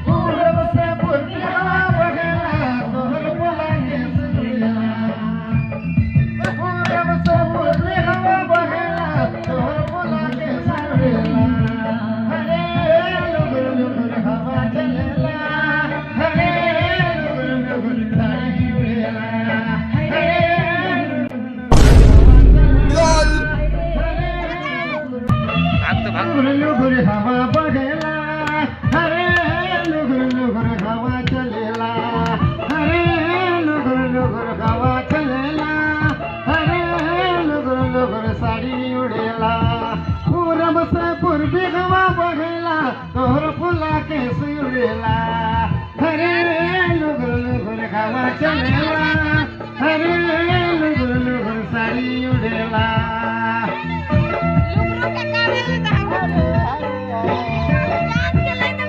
पूरब से पूर्णिया बहेला तोहर बोला के सुरिया पूरब से पूर्णिया बहेला तोहर बोला के सुरिया हरे लुगुर लुगुर हवा चलेला हरे लुगुर लुगुर ताई उड़ेला हरे लुगुर लुगुर हवा बहेला हरे लुगुर लुगुर हवा चलेला हरे लुगुर लुगुर हवा चलेला हरे लुगुर लुगुर साड़ी उड़ेला पूरब से पूर्वी हवा बहेला तोहर फूला के उड़ेला हरे लुगुर लुगुर हवा चलेला